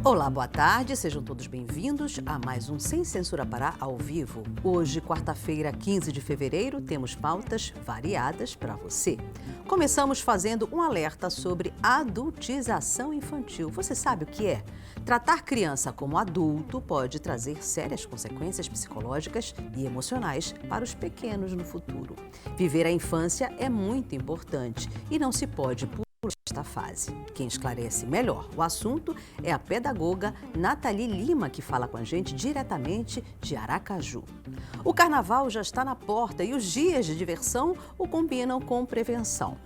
Olá, boa tarde, sejam todos bem-vindos a mais um Sem Censura Pará ao vivo. Hoje, quarta-feira, 15 de fevereiro, temos pautas variadas para você. Começamos fazendo um alerta sobre adultização infantil. Você sabe o que é? Tratar criança como adulto pode trazer sérias consequências psicológicas e emocionais para os pequenos no futuro. Viver a infância é muito importante e não se pode esta fase. Quem esclarece melhor o assunto é a pedagoga Nathalie Lima, que fala com a gente diretamente de Aracaju. O carnaval já está na porta e os dias de diversão o combinam com prevenção.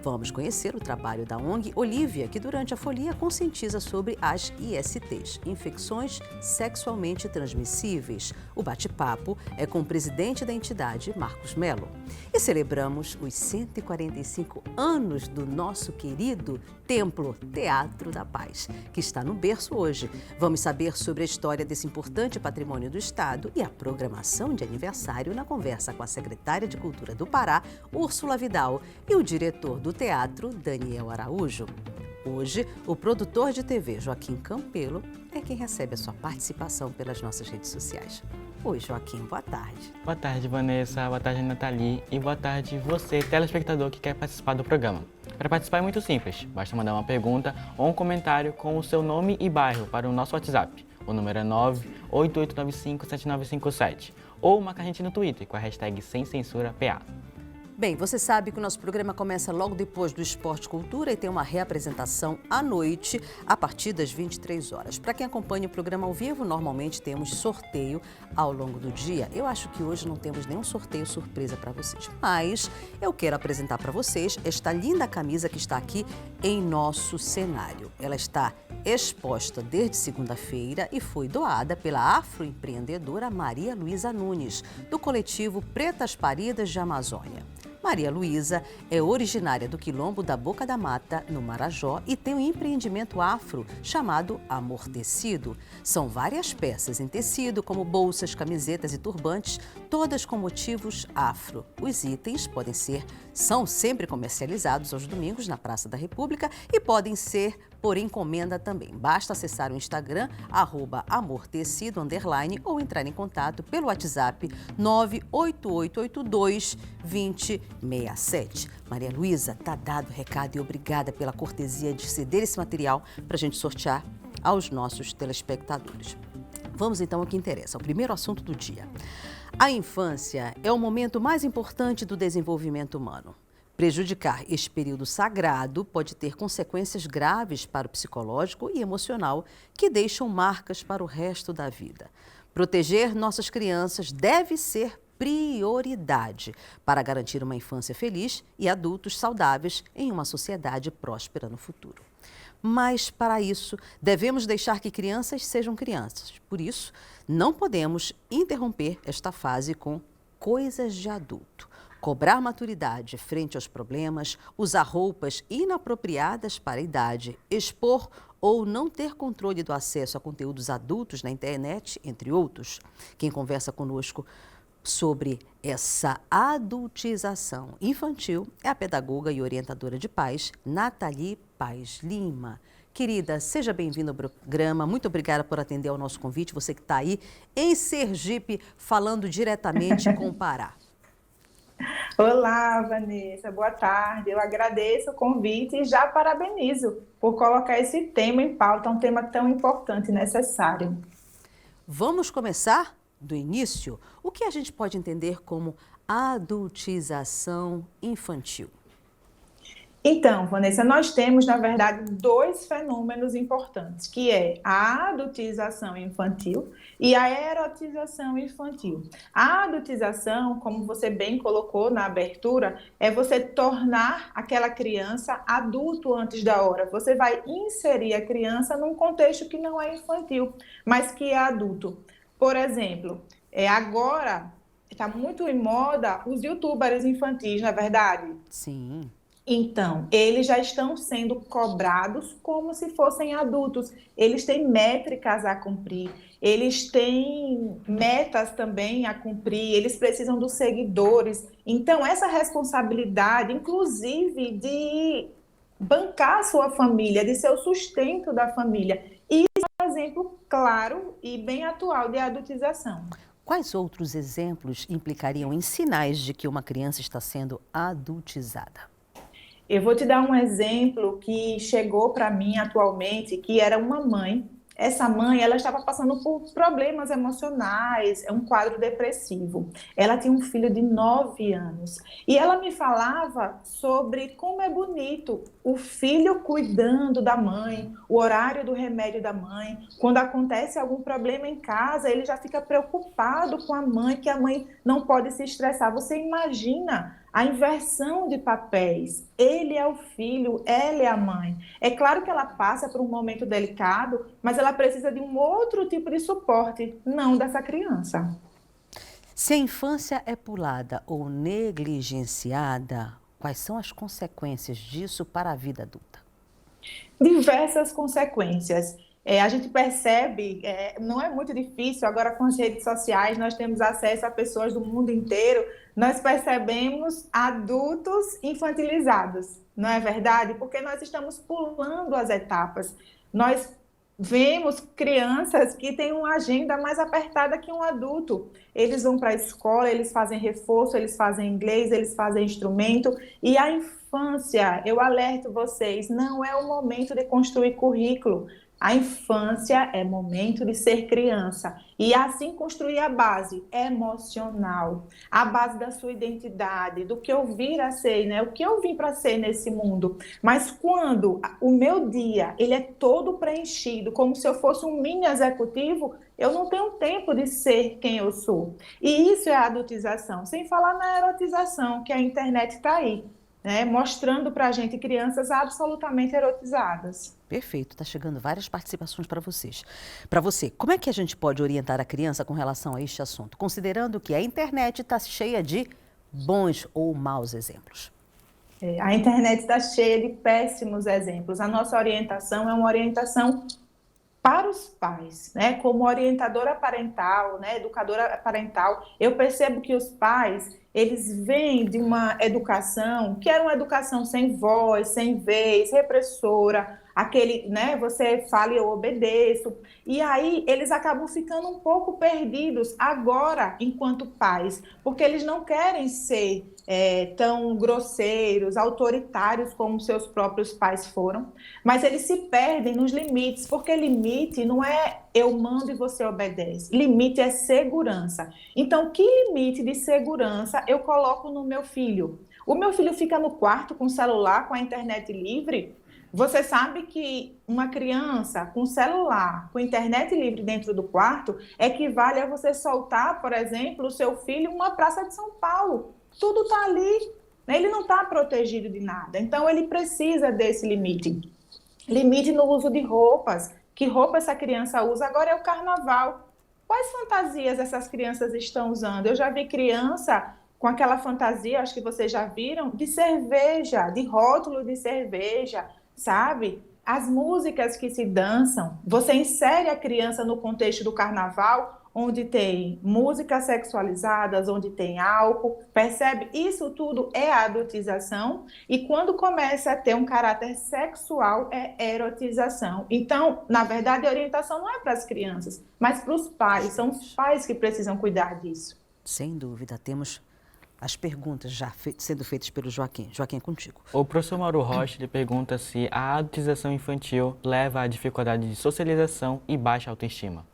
Vamos conhecer o trabalho da ONG Olívia, que durante a folia conscientiza sobre as ISTs, infecções sexualmente transmissíveis. O bate-papo é com o presidente da entidade, Marcos Melo. E celebramos os 145 anos do nosso querido Templo Teatro da Paz, que está no berço hoje. Vamos saber sobre a história desse importante patrimônio do Estado e a programação de aniversário na conversa com a secretária de Cultura do Pará, Úrsula Vidal, e o diretor do teatro, Daniel Araújo. Hoje, o produtor de TV, Joaquim Campelo, é quem recebe a sua participação pelas nossas redes sociais. Oi, Joaquim, boa tarde. Boa tarde, Vanessa. Boa tarde, Nathalie. E boa tarde, você, telespectador que quer participar do programa. Para participar é muito simples. Basta mandar uma pergunta ou um comentário com o seu nome e bairro para o nosso WhatsApp. O número é 988957957. Ou marca a gente no Twitter com a hashtag SemCensuraPA. Bem, você sabe que o nosso programa começa logo depois do Esporte Cultura e tem uma reapresentação à noite, a partir das 23 horas. Para quem acompanha o programa ao vivo, normalmente temos sorteio ao longo do dia. Eu acho que hoje não temos nenhum sorteio surpresa para vocês, mas eu quero apresentar para vocês esta linda camisa que está aqui em nosso cenário. Ela está exposta desde segunda-feira e foi doada pela afroempreendedora Maria Luísa Nunes, do coletivo Pretas Paridas de Amazônia. Maria Luísa é originária do Quilombo da Boca da Mata, no Marajó, e tem um empreendimento afro chamado Amortecido. São várias peças em tecido, como bolsas, camisetas e turbantes, todas com motivos afro. Os itens são sempre comercializados aos domingos na Praça da República e podem ser por encomenda também. Basta acessar o Instagram, @amortecido_ ou entrar em contato pelo WhatsApp 988822067. Maria Luísa, tá dado o recado e obrigada pela cortesia de ceder esse material para a gente sortear aos nossos telespectadores. Vamos então ao que interessa, o primeiro assunto do dia. A infância é o momento mais importante do desenvolvimento humano. Prejudicar este período sagrado pode ter consequências graves para o psicológico e emocional que deixam marcas para o resto da vida. Proteger nossas crianças deve ser prioridade para garantir uma infância feliz e adultos saudáveis em uma sociedade próspera no futuro. Mas, para isso, devemos deixar que crianças sejam crianças. Por isso, não podemos interromper esta fase com coisas de adulto. Cobrar maturidade frente aos problemas, usar roupas inapropriadas para a idade, expor ou não ter controle do acesso a conteúdos adultos na internet, entre outros. Quem conversa conosco sobre essa adultização infantil é a pedagoga e orientadora de pais, Nathalie Paz Lima. Querida, seja bem-vinda ao programa. Muito obrigada por atender ao nosso convite. Você que está aí em Sergipe, falando diretamente com o Pará. Olá, Vanessa, boa tarde. Eu agradeço o convite e já parabenizo por colocar esse tema em pauta, um tema tão importante e necessário. Vamos começar do início. O que a gente pode entender como adultização infantil? Então, Vanessa, nós temos, na verdade, dois fenômenos importantes, que é a adultização infantil e a erotização infantil. A adultização, como você bem colocou na abertura, é você tornar aquela criança adulto antes da hora. Você vai inserir a criança num contexto que não é infantil, mas que é adulto. Por exemplo, agora está muito em moda os youtubers infantis, não é verdade? Sim. Então, eles já estão sendo cobrados como se fossem adultos. Eles têm métricas a cumprir, eles têm metas também a cumprir, eles precisam dos seguidores. Então, essa responsabilidade, inclusive, de bancar a sua família, de ser o sustento da família, isso é um exemplo claro e bem atual de adultização. Quais outros exemplos implicariam em sinais de que uma criança está sendo adultizada? Eu vou te dar um exemplo que chegou para mim atualmente, que era uma mãe. Essa mãe, ela estava passando por problemas emocionais, é um quadro depressivo. Ela tinha um filho de 9 anos e ela me falava sobre como é bonito o filho cuidando da mãe, o horário do remédio da mãe. Quando acontece algum problema em casa, ele já fica preocupado com a mãe, que a mãe não pode se estressar. Você imagina a inversão de papéis. Ele é o filho, ela é a mãe. É claro que ela passa por um momento delicado, mas ela precisa de um outro tipo de suporte, não dessa criança. Se a infância é pulada ou negligenciada, quais são as consequências disso para a vida adulta? Diversas consequências. A gente percebe, não é muito difícil, agora com as redes sociais, nós temos acesso a pessoas do mundo inteiro, nós percebemos adultos infantilizados, não é verdade? Porque nós estamos pulando as etapas. Nós vemos crianças que têm uma agenda mais apertada que um adulto. Eles vão para a escola, eles fazem reforço, eles fazem inglês, eles fazem instrumento, e a infância, eu alerto vocês, não é o momento de construir currículo. A infância é momento de ser criança e assim construir a base emocional, a base da sua identidade, do que eu vir a ser, né? O que eu vim para ser nesse mundo. Mas quando o meu dia ele é todo preenchido, como se eu fosse um mini executivo, eu não tenho tempo de ser quem eu sou. E isso é a adultização, sem falar na erotização, que a internet está aí, né? Mostrando para a gente crianças absolutamente erotizadas. Perfeito, está chegando várias participações para vocês. Para você, como é que a gente pode orientar a criança com relação a este assunto, considerando que a internet está cheia de bons ou maus exemplos? A internet está cheia de péssimos exemplos. A nossa orientação é uma orientação para os pais, né? Como orientadora parental, né? Educadora parental, eu percebo que os pais, eles vêm de uma educação que era uma educação sem voz, sem vez, repressora, aquele, né? Você fala e eu obedeço. E aí eles acabam ficando um pouco perdidos agora, enquanto pais, porque eles não querem ser tão grosseiros, autoritários como seus próprios pais foram, mas eles se perdem nos limites, porque limite não é eu mando e você obedece, limite é segurança. Então, que limite de segurança eu coloco no meu filho? O meu filho fica no quarto com o celular, com a internet livre? Você sabe que uma criança com celular, com internet livre dentro do quarto, equivale a você soltar, por exemplo, o seu filho em uma praça de São Paulo. Tudo está ali, né? Ele não está protegido de nada. Então, ele precisa desse limite. Limite no uso de roupas. Que roupa essa criança usa? Agora é o carnaval. Quais fantasias essas crianças estão usando? Eu já vi criança com aquela fantasia, acho que vocês já viram, de cerveja, de rótulo de cerveja, sabe? As músicas que se dançam, você insere a criança no contexto do carnaval, onde tem músicas sexualizadas, onde tem álcool, percebe? Isso tudo é adultização, e quando começa a ter um caráter sexual, é erotização. Então, na verdade, a orientação não é para as crianças, mas para os pais, são os pais que precisam cuidar disso. Sem dúvida, temos as perguntas já sendo feitas pelo Joaquim. Joaquim, é contigo. O professor Mauro Rocha ele pergunta se a adultização infantil leva à dificuldade de socialização e baixa autoestima.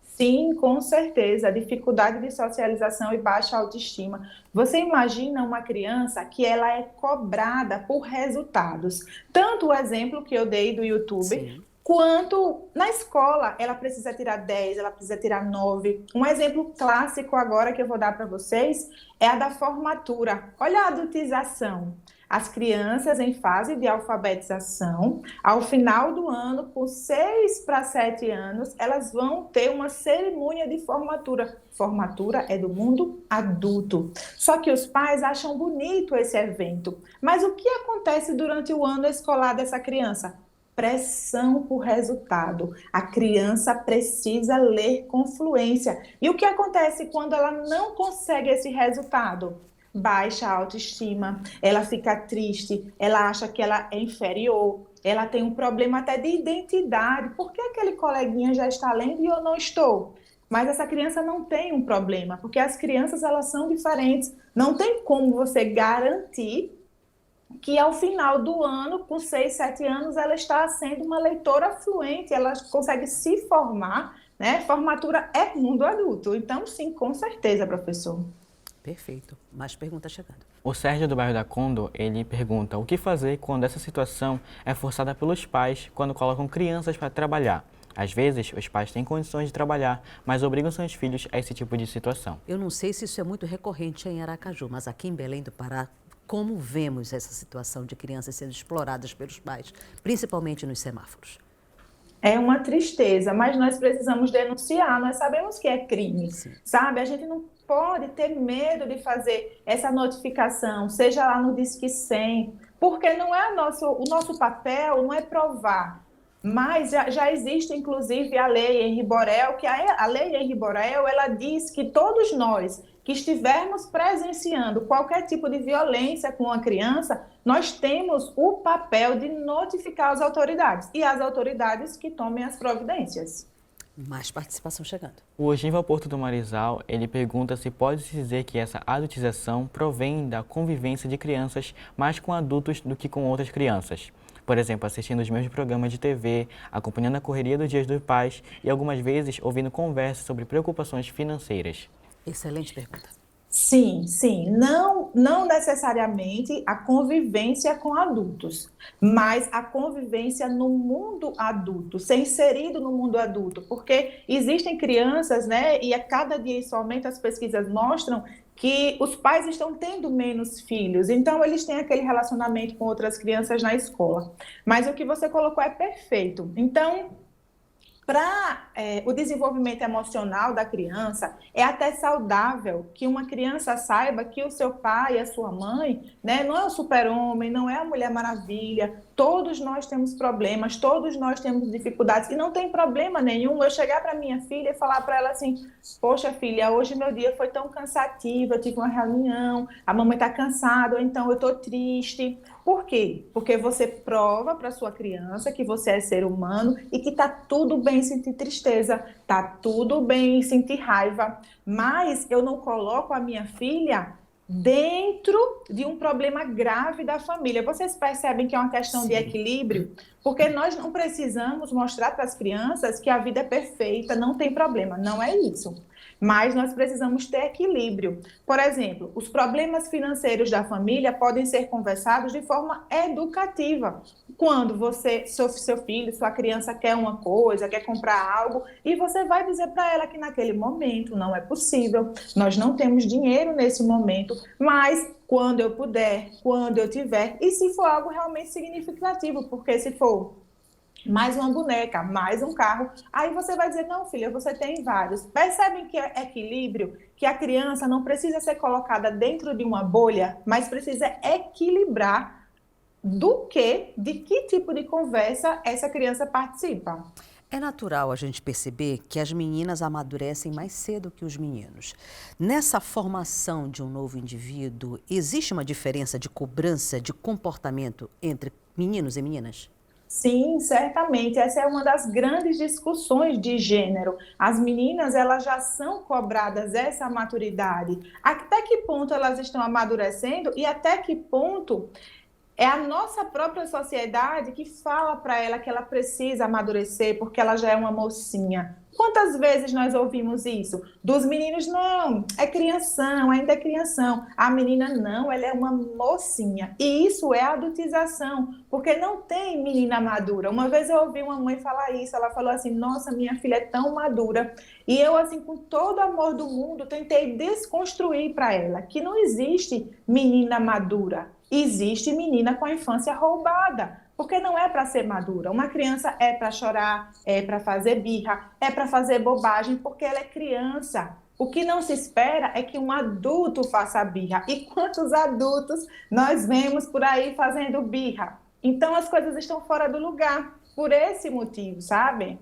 Sim, com certeza, dificuldade de socialização e baixa autoestima. Você imagina uma criança que ela é cobrada por resultados. Tanto o exemplo que eu dei do YouTube, sim, quanto na escola, ela precisa tirar 10, ela precisa tirar 9. Um exemplo clássico agora que eu vou dar para vocês é a da formatura. Olha a adultização. As crianças em fase de alfabetização, ao final do ano, com 6 para 7 anos, elas vão ter uma cerimônia de formatura. Formatura é do mundo adulto. Só que os pais acham bonito esse evento. Mas o que acontece durante o ano escolar dessa criança? Pressão por resultado. A criança precisa ler com fluência. E o que acontece quando ela não consegue esse resultado? baixa autoestima, ela fica triste, ela acha que ela é inferior, ela tem um problema até de identidade. Por que aquele coleguinha já está lendo e eu não estou? Mas essa criança não tem um problema, porque as crianças elas são diferentes. Não tem como você garantir que ao final do ano, com 6, 7 anos, ela está sendo uma leitora fluente, ela consegue se formar, né? Formatura é mundo adulto. Então, sim, com certeza, professor. Perfeito. Mais perguntas chegando. O Sérgio do bairro da Condo, ele pergunta o que fazer quando essa situação é forçada pelos pais quando colocam crianças para trabalhar. Às vezes, os pais têm condições de trabalhar, mas obrigam seus filhos a esse tipo de situação. Eu não sei se isso é muito recorrente em Aracaju, mas aqui em Belém do Pará, como vemos essa situação de crianças sendo exploradas pelos pais, principalmente nos semáforos? É uma tristeza, mas nós precisamos denunciar, nós sabemos que é crime, Sim. sabe? A gente não pode ter medo de fazer essa notificação, seja lá no Disque 100, porque não é o nosso papel não é provar, mas já existe inclusive a lei Henri Borel, que a lei Henri Borel, ela diz que todos nós que estivermos presenciando qualquer tipo de violência com a criança, nós temos o papel de notificar as autoridades e as autoridades que tomem as providências. Mais participação chegando. O Ogival Porto do Marizal, ele pergunta se pode-se dizer que essa adultização provém da convivência de crianças mais com adultos do que com outras crianças. Por exemplo, assistindo os mesmos programas de TV, acompanhando a correria dos dias dos pais e algumas vezes ouvindo conversas sobre preocupações financeiras. Excelente pergunta. Sim, sim. Não necessariamente a convivência com adultos, mas a convivência no mundo adulto, ser inserido no mundo adulto, porque existem crianças, né, e a cada dia isso aumenta, as pesquisas mostram que os pais estão tendo menos filhos, então eles têm aquele relacionamento com outras crianças na escola. Mas o que você colocou é perfeito. Então, para o desenvolvimento emocional da criança, é até saudável que uma criança saiba que o seu pai, a sua mãe, né, não é o super-homem, não é a Mulher Maravilha. Todos nós temos problemas, todos nós temos dificuldades, e não tem problema nenhum eu chegar para minha filha e falar para ela assim: poxa, filha, hoje meu dia foi tão cansativo, eu tive uma reunião, a mamãe está cansada, ou então eu estou triste. Por quê? Porque você prova para sua criança que você é ser humano e que está tudo bem sentir tristeza, está tudo bem sentir raiva, mas eu não coloco a minha filha dentro de um problema grave da família. Vocês percebem que é uma questão de equilíbrio? Porque nós não precisamos mostrar para as crianças que a vida é perfeita, não tem problema, não é isso. Mas nós precisamos ter equilíbrio. Por exemplo, os problemas financeiros da família podem ser conversados de forma educativa. Quando seu filho, sua criança quer uma coisa, quer comprar algo, e você vai dizer para ela que naquele momento não é possível, nós não temos dinheiro nesse momento, mas quando eu puder, quando eu tiver, e se for algo realmente significativo, porque se for mais uma boneca, mais um carro, aí você vai dizer: não, filha, você tem vários. Percebem que é equilíbrio, que a criança não precisa ser colocada dentro de uma bolha, mas precisa equilibrar de que tipo de conversa essa criança participa. É natural a gente perceber que as meninas amadurecem mais cedo que os meninos. Nessa formação de um novo indivíduo, existe uma diferença de cobrança de comportamento entre meninos e meninas? Sim, certamente. Essa é uma das grandes discussões de gênero. As meninas, elas já são cobradas essa maturidade. Até que ponto elas estão amadurecendo e até que ponto é a nossa própria sociedade que fala para ela que ela precisa amadurecer porque ela já é uma mocinha. Quantas vezes nós ouvimos isso? Dos meninos: não, é crianção, ainda é crianção. A menina: não, ela é uma mocinha. E isso é adultização, porque não tem menina madura. Uma vez eu ouvi uma mãe falar isso, ela falou assim: nossa, minha filha é tão madura. E eu, assim, com todo o amor do mundo, tentei desconstruir para ela que não existe menina madura. Existe menina com a infância roubada, porque não é para ser madura. Uma criança é para chorar, é para fazer birra, é para fazer bobagem, porque ela é criança. O que não se espera é que um adulto faça birra. E quantos adultos nós vemos por aí fazendo birra? Então as coisas estão fora do lugar, por esse motivo, sabe?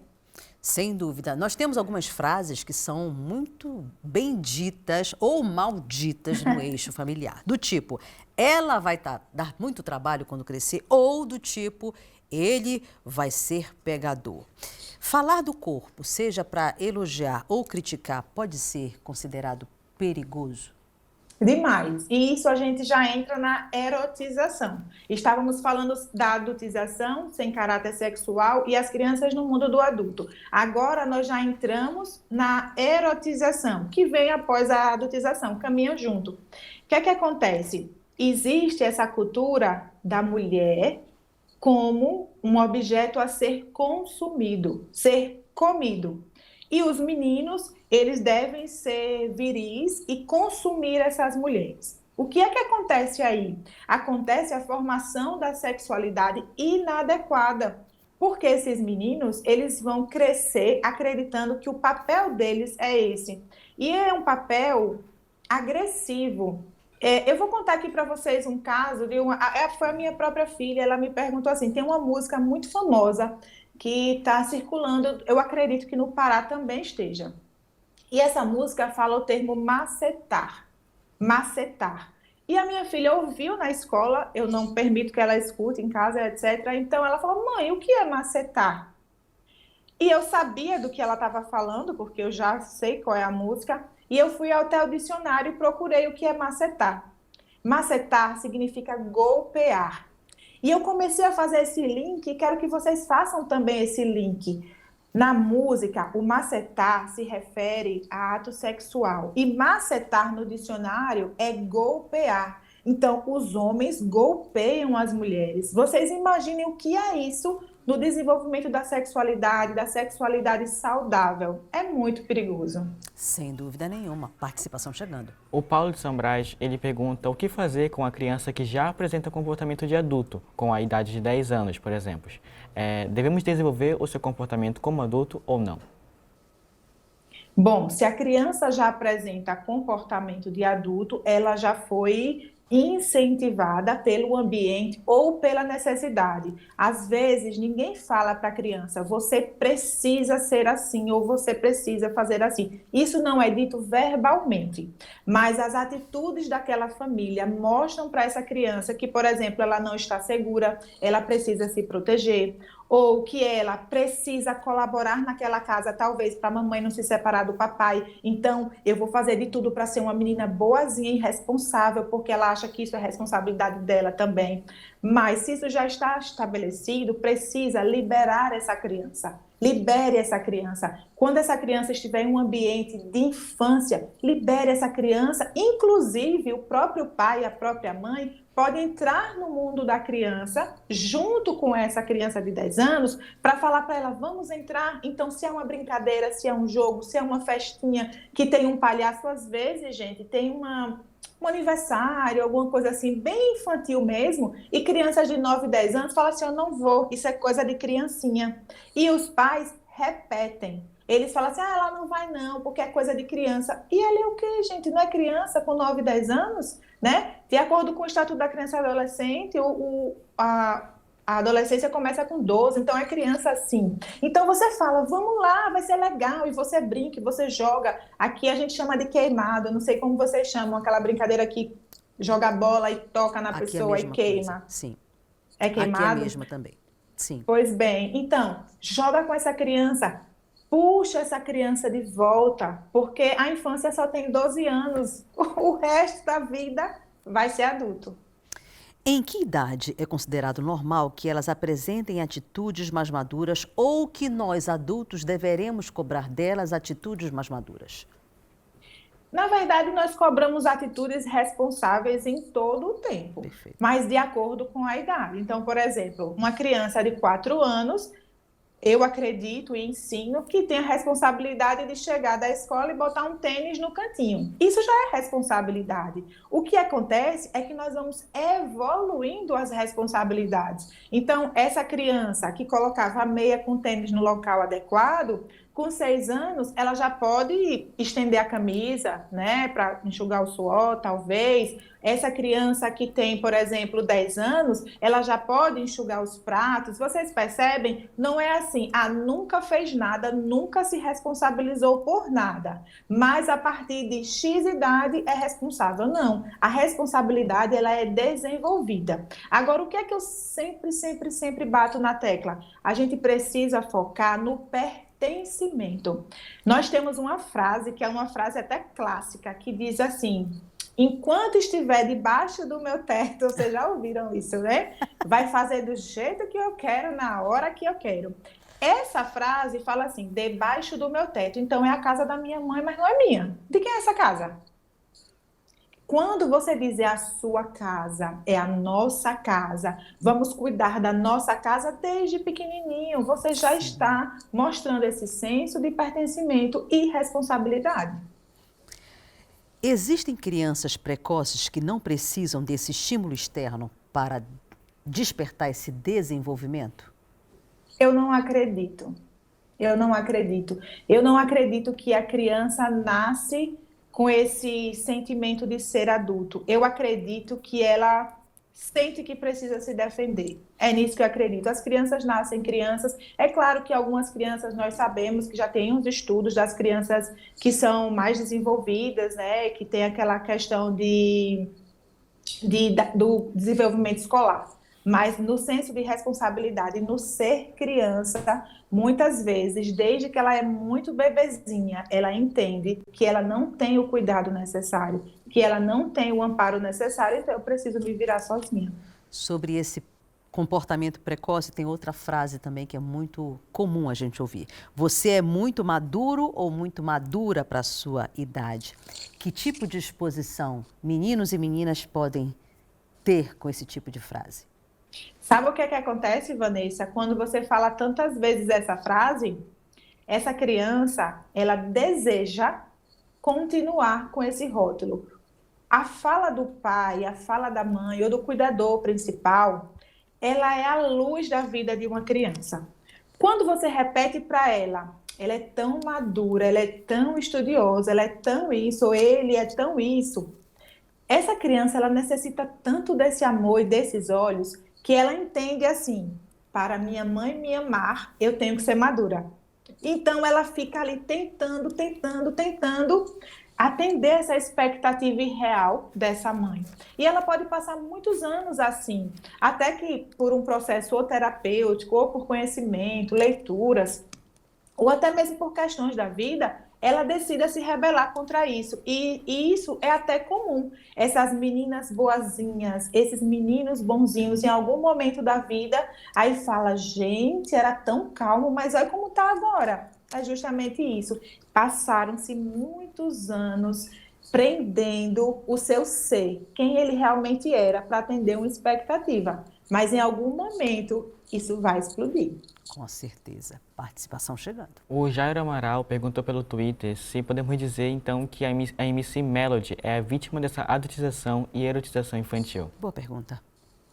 Sem dúvida. Nós temos algumas frases que são muito bem ditas ou mal ditas no eixo familiar. Do tipo, ela vai dar muito trabalho quando crescer, ou do tipo, ele vai ser pegador. Falar do corpo, seja para elogiar ou criticar, pode ser considerado perigoso? Demais. E isso a gente já entra na erotização. Estávamos falando da adultização sem caráter sexual e as crianças no mundo do adulto. Agora nós já entramos na erotização, que vem após a adultização, caminham junto. O que é que acontece? Existe essa cultura da mulher como um objeto a ser consumido, ser comido. E os meninos, eles devem ser viris e consumir essas mulheres. O que é que acontece aí? Acontece a formação da sexualidade inadequada, porque esses meninos, eles vão crescer acreditando que o papel deles é esse. E é um papel agressivo. Eu vou contar aqui para vocês um caso foi a minha própria filha, ela me perguntou assim, tem uma música muito famosa que está circulando, eu acredito que no Pará também esteja. E essa música fala o termo macetar, macetar. E a minha filha ouviu na escola, eu não permito que ela escute em casa, etc. Então ela falou, mãe, o que é macetar? E eu sabia do que ela estava falando, porque eu já sei qual é a música, e eu fui até o dicionário e procurei o que é macetar. Macetar significa golpear. E eu comecei a fazer esse link e quero que vocês façam também esse link. Na música, o macetar se refere a ato sexual. E macetar no dicionário é golpear. Então, os homens golpeiam as mulheres. Vocês imaginem o que é isso no desenvolvimento da sexualidade saudável. É muito perigoso. Sem dúvida nenhuma. Participação chegando. O Paulo de São Brás, ele pergunta o que fazer com a criança que já apresenta comportamento de adulto, com a idade de 10 anos, por exemplo. Devemos desenvolver o seu comportamento como adulto ou não? Bom, se a criança já apresenta comportamento de adulto, ela já foi incentivada pelo ambiente ou pela necessidade. Às vezes, ninguém fala para a criança, você precisa ser assim ou você precisa fazer assim. Isso não é dito verbalmente, mas as atitudes daquela família mostram para essa criança que, por exemplo, ela não está segura, ela precisa se proteger, ou que ela precisa colaborar naquela casa, talvez para a mamãe não se separar do papai. Então, eu vou fazer de tudo para ser uma menina boazinha e responsável, porque ela acha que isso é responsabilidade dela também. Mas se isso já está estabelecido, precisa liberar essa criança. Libere essa criança. Quando essa criança estiver em um ambiente de infância, libere essa criança. Inclusive, o próprio pai, a própria mãe, pode entrar no mundo da criança, junto com essa criança de 10 anos, para falar para ela, vamos entrar. Então, se é uma brincadeira, se é um jogo, se é uma festinha que tem um palhaço, às vezes, gente, tem um aniversário, alguma coisa assim, bem infantil mesmo, e crianças de 9, 10 anos falam assim, eu não vou, isso é coisa de criancinha. E os pais repetem. Eles falam assim, ela não vai não, porque é coisa de criança. E ele é o quê, gente? Não é criança com 9, 10 anos? Né? De acordo com o Estatuto da Criança e Adolescente, a adolescência começa com 12, então é criança sim. Então você fala, vamos lá, vai ser legal, e você brinca, e você joga. Aqui a gente chama de queimado, eu não sei como vocês chamam, aquela brincadeira que joga a bola e toca na pessoa e queima. Coisa. Sim. É queimado? Aqui é a mesma também. Sim. Pois bem, então, joga com essa criança, puxa essa criança de volta, porque a infância só tem 12 anos, o resto da vida vai ser adulto. Em que idade é considerado normal que elas apresentem atitudes mais maduras ou que nós, adultos, deveremos cobrar delas atitudes mais maduras? Na verdade, nós cobramos atitudes responsáveis em todo o tempo, Perfeito. Mas de acordo com a idade. Então, por exemplo, uma criança de 4 anos, eu acredito e ensino que tem a responsabilidade de chegar da escola e botar um tênis no cantinho. Isso já é responsabilidade. O que acontece é que nós vamos evoluindo as responsabilidades. Então, essa criança que colocava a meia com tênis no local adequado, com 6 anos, ela já pode estender a camisa, né, para enxugar o suor, talvez. Essa criança que tem, por exemplo, 10 anos, ela já pode enxugar os pratos. Vocês percebem? Não é assim assim, nunca fez nada, nunca se responsabilizou por nada, mas a partir de X idade é responsável. Não, a responsabilidade ela é desenvolvida. Agora, o que é que eu sempre bato na tecla? A gente precisa focar no pertencimento. Nós temos uma frase, que é uma frase até clássica, que diz assim: enquanto estiver debaixo do meu teto, vocês já ouviram isso, né? Vai fazer do jeito que eu quero, na hora que eu quero. Essa frase fala assim, debaixo do meu teto. Então, é a casa da minha mãe, mas não é minha. De quem é essa casa? Quando você dizer a sua casa, é a nossa casa, vamos cuidar da nossa casa desde pequenininho, você já está mostrando esse senso de pertencimento e responsabilidade. Existem crianças precoces que não precisam desse estímulo externo para despertar esse desenvolvimento? Eu não acredito. Eu não acredito. Eu não acredito que a criança nasce com esse sentimento de ser adulto. Eu acredito que ela sente que precisa se defender. É nisso que eu acredito. As crianças nascem crianças. É claro que algumas crianças nós sabemos que já tem uns estudos das crianças que são mais desenvolvidas, né? Que tem aquela questão do desenvolvimento escolar. Mas no senso de responsabilidade, no ser criança, muitas vezes, desde que ela é muito bebezinha, ela entende que ela não tem o cuidado necessário, que ela não tem o amparo necessário, então eu preciso me virar sozinha. Sobre esse comportamento precoce, tem outra frase também que é muito comum a gente ouvir. Você é muito maduro ou muito madura para a sua idade? Que tipo de exposição meninos e meninas podem ter com esse tipo de frase? Sabe o que é que acontece, Vanessa? Quando você fala tantas vezes essa frase, essa criança, ela deseja continuar com esse rótulo. A fala do pai, a fala da mãe ou do cuidador principal, ela é a luz da vida de uma criança. Quando você repete para ela é tão madura, ela é tão estudiosa, ela é tão isso, ou ele é tão isso. Essa criança, ela necessita tanto desse amor e desses olhos que ela entende assim, para minha mãe me amar, eu tenho que ser madura. Então, ela fica ali tentando atender essa expectativa irreal dessa mãe. E ela pode passar muitos anos assim, até que por um processo ou terapêutico, ou por conhecimento, leituras, ou até mesmo por questões da vida, ela decida se rebelar contra isso. E isso é até comum. Essas meninas boazinhas, esses meninos bonzinhos, em algum momento da vida, aí fala, gente, era tão calmo, mas olha como está agora. É justamente isso. Passaram-se muitos anos prendendo o seu ser, quem ele realmente era, para atender uma expectativa. Mas em algum momento, isso vai explodir. Com certeza. Participação chegando. O Jairo Amaral perguntou pelo Twitter se podemos dizer, então, que a MC Melody é a vítima dessa adultização e erotização infantil. Boa pergunta.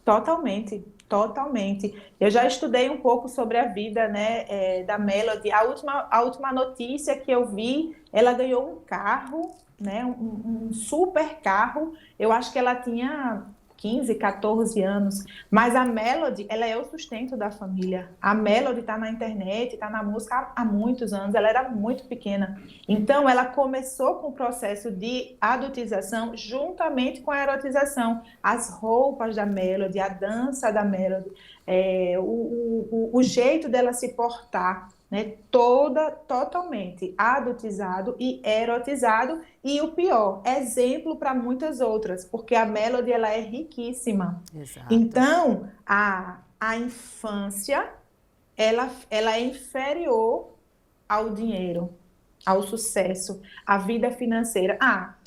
Totalmente, totalmente. Eu já estudei um pouco sobre a vida, né, da Melody. A última notícia que eu vi, ela ganhou um carro, né, um super carro. Eu acho que ela tinha 15, 14 anos, mas a Melody, ela é o sustento da família. A Melody está na internet, está na música há muitos anos, ela era muito pequena. Então, ela começou com o processo de adultização juntamente com a erotização. As roupas da Melody, a dança da Melody, o jeito dela se portar, né, totalmente adultizado e erotizado, e o pior, exemplo para muitas outras, porque a Melody ela é riquíssima. Exato. Então, a infância, ela é inferior ao dinheiro, ao sucesso, à vida financeira.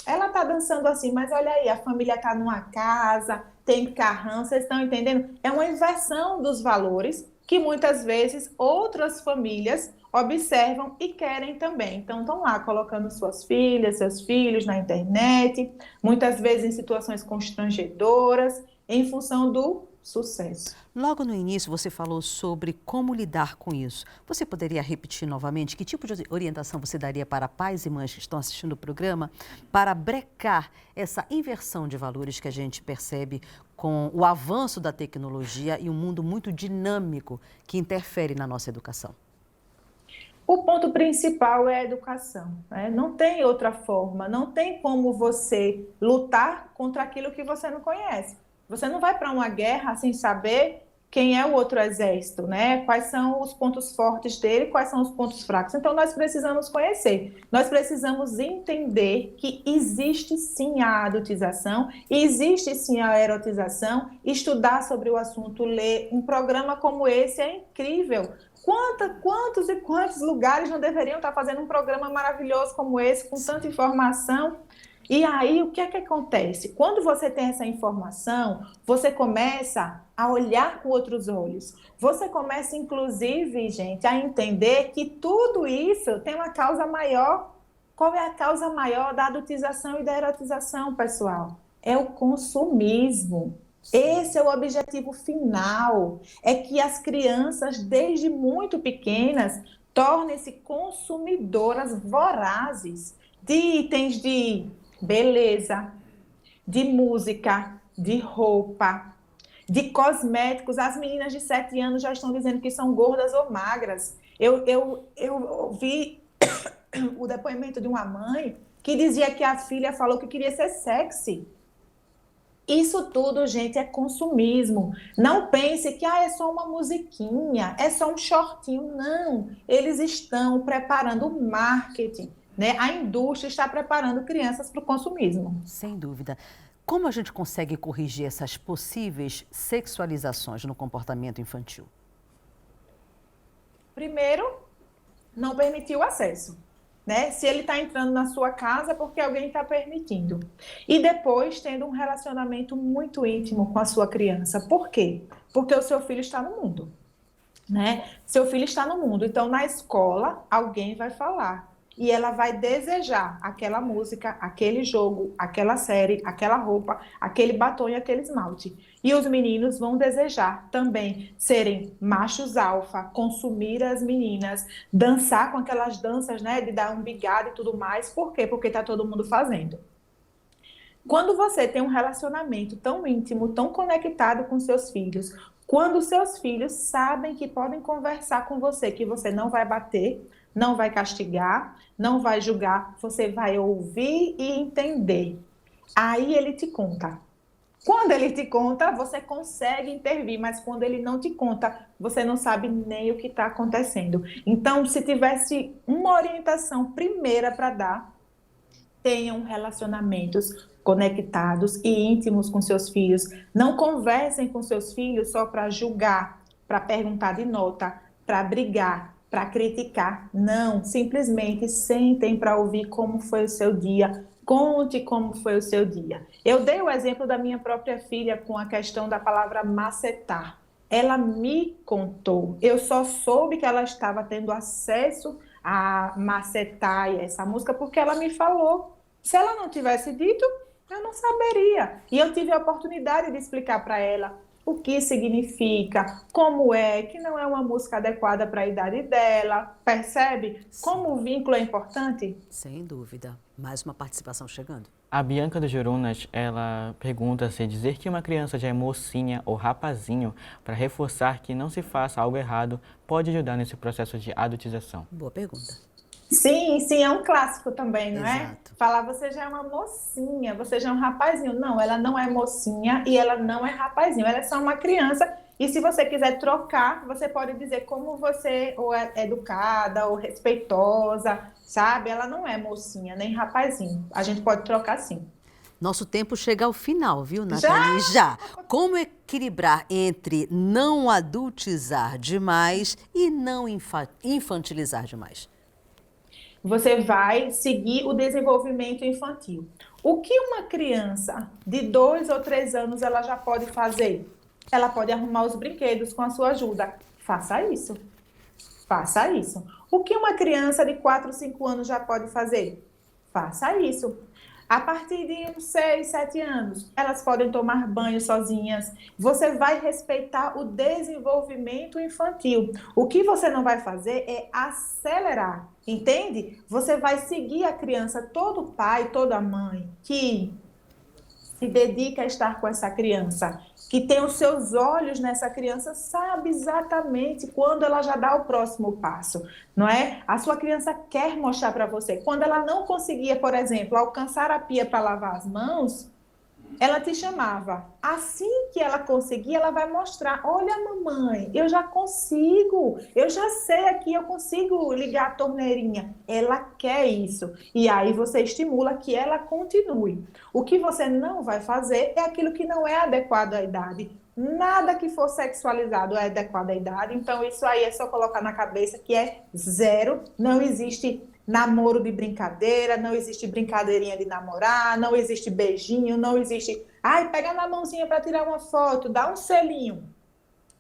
Ela está dançando assim, mas olha aí, a família está numa casa, tem carrão, vocês estão entendendo? É uma inversão dos valores que muitas vezes outras famílias observam e querem também. Então, estão lá colocando suas filhas, seus filhos na internet, muitas vezes em situações constrangedoras, em função do sucesso. Logo no início, você falou sobre como lidar com isso. Você poderia repetir novamente que tipo de orientação você daria para pais e mães que estão assistindo o programa para brecar essa inversão de valores que a gente percebe com o avanço da tecnologia e um mundo muito dinâmico que interfere na nossa educação? O ponto principal é a educação, né? Não tem outra forma, não tem como você lutar contra aquilo que você não conhece. Você não vai para uma guerra sem saber quem é o outro exército, né? Quais são os pontos fortes dele, quais são os pontos fracos. Então, nós precisamos conhecer, nós precisamos entender que existe sim a adultização, existe sim a erotização, estudar sobre o assunto, ler. Um programa como esse é incrível. Quantos e quantos lugares não deveriam estar fazendo um programa maravilhoso como esse, com tanta informação? E aí, o que é que acontece? Quando você tem essa informação, você começa a olhar com outros olhos. Você começa, inclusive, gente, a entender que tudo isso tem uma causa maior. Qual é a causa maior da adultização e da erotização, pessoal? É o consumismo. Esse é o objetivo final, é que as crianças, desde muito pequenas, tornem-se consumidoras vorazes de itens de beleza, de música, de roupa, de cosméticos. As meninas de 7 anos já estão dizendo que são gordas ou magras. Eu ouvi o depoimento de uma mãe que dizia que a filha falou que queria ser sexy. Isso tudo, gente, é consumismo. Não pense que é só uma musiquinha, é só um shortinho. Não, eles estão preparando o marketing, né? A indústria está preparando crianças para o consumismo. Sem dúvida. Como a gente consegue corrigir essas possíveis sexualizações no comportamento infantil? Primeiro, não permitir o acesso. Né? Se ele está entrando na sua casa, é porque alguém está permitindo. E depois, tendo um relacionamento muito íntimo com a sua criança. Por quê? Porque o seu filho está no mundo. Né? Seu filho está no mundo. Então, na escola, alguém vai falar. E ela vai desejar aquela música, aquele jogo, aquela série, aquela roupa, aquele batom e aquele esmalte. E os meninos vão desejar também serem machos alfa, consumir as meninas, dançar com aquelas danças, né, de dar um bigado e tudo mais. Por quê? Porque está todo mundo fazendo. Quando você tem um relacionamento tão íntimo, tão conectado com seus filhos, quando seus filhos sabem que podem conversar com você, que você não vai bater, não vai castigar, não vai julgar, você vai ouvir e entender. Aí ele te conta. Quando ele te conta, você consegue intervir, mas quando ele não te conta, você não sabe nem o que está acontecendo. Então, se tivesse uma orientação primeira para dar, tenham relacionamentos conectados e íntimos com seus filhos. Não conversem com seus filhos só para julgar, para perguntar de nota, para brigar, para criticar. Não, simplesmente sentem para ouvir como foi o seu dia. Conte como foi o seu dia. Eu dei o exemplo da minha própria filha com a questão da palavra macetar. Ela me contou. Eu só soube que ela estava tendo acesso a macetar e essa música porque ela me falou. Se ela não tivesse dito, eu não saberia. E eu tive a oportunidade de explicar para ela o que significa, como é, que não é uma música adequada para a idade dela, percebe? Como o vínculo é importante? Sem dúvida. Mais uma participação chegando. A Bianca do Jurunas, ela pergunta se dizer que uma criança já é mocinha ou rapazinho para reforçar que não se faça algo errado pode ajudar nesse processo de adultização. Boa pergunta. Sim, sim, é um clássico também, não é? Exato. Falar, você já é uma mocinha, você já é um rapazinho. Não, ela não é mocinha e ela não é rapazinho, ela é só uma criança. E se você quiser trocar, você pode dizer como você ou é educada ou respeitosa, sabe? Ela não é mocinha nem rapazinho. A gente pode trocar sim. Nosso tempo chega ao final, viu, Nathalie? Já! Como equilibrar entre não adultizar demais e não infantilizar demais? Você vai seguir o desenvolvimento infantil. O que uma criança de 2 ou 3 anos ela já pode fazer? Ela pode arrumar os brinquedos com a sua ajuda. Faça isso. Faça isso. O que uma criança de 4 ou 5 anos já pode fazer? Faça isso. A partir de uns 6, 7 anos, elas podem tomar banho sozinhas. Você vai respeitar o desenvolvimento infantil. O que você não vai fazer é acelerar, entende? Você vai seguir a criança, todo pai, toda mãe que se dedica a estar com essa criança, que tem os seus olhos nessa criança, sabe exatamente quando ela já dá o próximo passo, não é? A sua criança quer mostrar para você. Quando ela não conseguia, por exemplo, alcançar a pia para lavar as mãos, ela te chamava. Assim que ela conseguir, ela vai mostrar: olha, mamãe, eu já consigo, eu já sei aqui, eu consigo ligar a torneirinha. Ela quer isso. E aí você estimula que ela continue. O que você não vai fazer é aquilo que não é adequado à idade. Nada que for sexualizado é adequado à idade. Então, isso aí é só colocar na cabeça que é zero. Não existe namoro de brincadeira, não existe brincadeirinha de namorar, não existe beijinho, não existe, ai, pega na mãozinha para tirar uma foto, dá um selinho.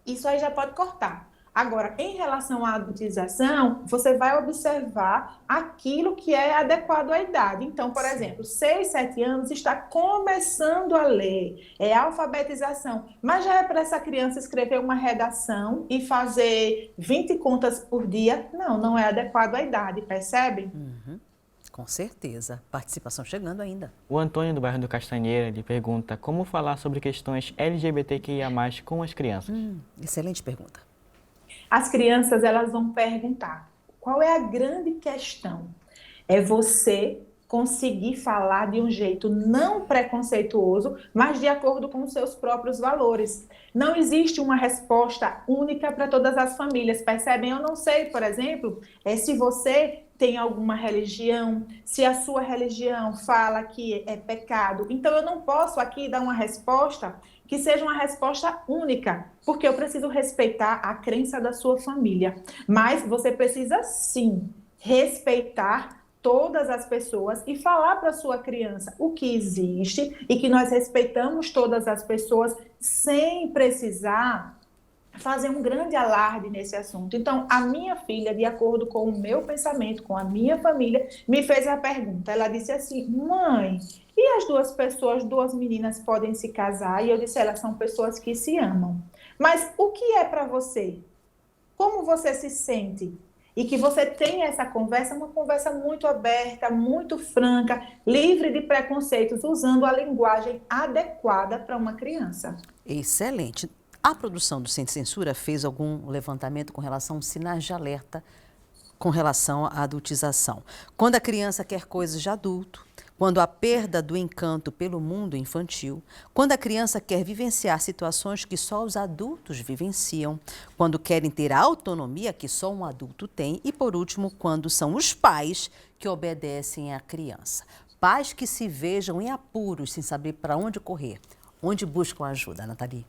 Isso aí já pode cortar. Agora, em relação à adultização, você vai observar aquilo que é adequado à idade. Então, por exemplo, 6, 7 anos está começando a ler, é alfabetização, mas já é para essa criança escrever uma redação e fazer 20 contas por dia? Não, não é adequado à idade, percebe? Com certeza. Participação chegando ainda. O Antônio, do bairro do Castanheira, lhe pergunta como falar sobre questões LGBTQIA+, com as crianças. Excelente pergunta. As crianças, elas vão perguntar: qual é a grande questão? É você conseguir falar de um jeito não preconceituoso, mas de acordo com os seus próprios valores. Não existe uma resposta única para todas as famílias, percebem? Eu não sei, por exemplo, se você tem alguma religião, se a sua religião fala que é pecado. Então, eu não posso aqui dar uma resposta que seja uma resposta única, porque eu preciso respeitar a crença da sua família. Mas você precisa, sim, respeitar todas as pessoas e falar para a sua criança o que existe e que nós respeitamos todas as pessoas sem precisar fazer um grande alarde nesse assunto. Então, a minha filha, de acordo com o meu pensamento, com a minha família, me fez a pergunta. Ela disse assim: mãe, e as duas meninas podem se casar? E eu disse: elas são pessoas que se amam. Mas o que é para você? Como você se sente? E que você tenha essa conversa, uma conversa muito aberta, muito franca, livre de preconceitos, usando a linguagem adequada para uma criança. Excelente. A produção do Sem Censura fez algum levantamento com relação a sinais de alerta com relação à adultização. Quando a criança quer coisas de adulto, quando há perda do encanto pelo mundo infantil, quando a criança quer vivenciar situações que só os adultos vivenciam, quando querem ter a autonomia que só um adulto tem e, por último, quando são os pais que obedecem à criança. Pais que se vejam em apuros sem saber para onde correr. Onde buscam ajuda, Nathalie?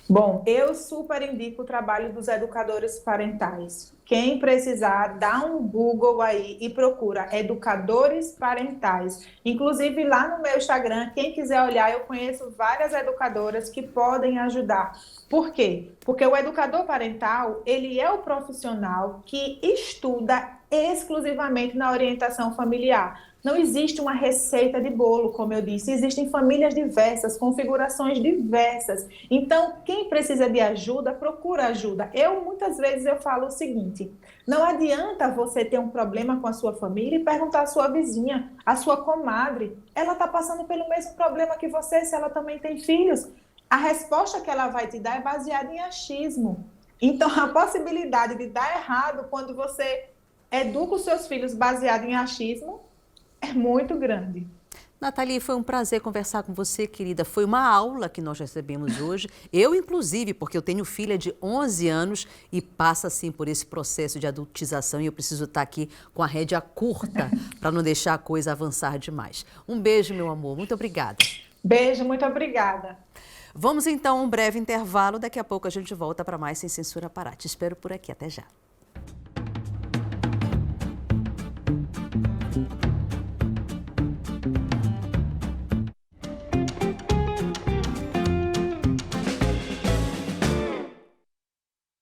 Bom, eu super indico o trabalho dos educadores parentais. Quem precisar, dá um Google aí e procura educadores parentais. Inclusive lá no meu Instagram, quem quiser olhar, eu conheço várias educadoras que podem ajudar. Por quê? Porque o educador parental, ele é o profissional que estuda exclusivamente na orientação familiar. Não existe uma receita de bolo, como eu disse. Existem famílias diversas, configurações diversas. Então, quem precisa de ajuda, procura ajuda. Muitas vezes, eu falo o seguinte: não adianta você ter um problema com a sua família e perguntar à sua vizinha, à sua comadre. Ela está passando pelo mesmo problema que você, se ela também tem filhos. A resposta que ela vai te dar é baseada em achismo. Então, a possibilidade de dar errado quando você educa os seus filhos baseado em achismo é muito grande. Nathalie, foi um prazer conversar com você, querida. Foi uma aula que nós recebemos hoje. Eu, inclusive, porque eu tenho filha de 11 anos e passa, assim, por esse processo de adultização e eu preciso estar aqui com a rédea curta para não deixar a coisa avançar demais. Um beijo, meu amor. Muito obrigada. Beijo, muito obrigada. Vamos, então, a um breve intervalo. Daqui a pouco a gente volta para mais Sem Censura Pará. Te espero por aqui. Até já.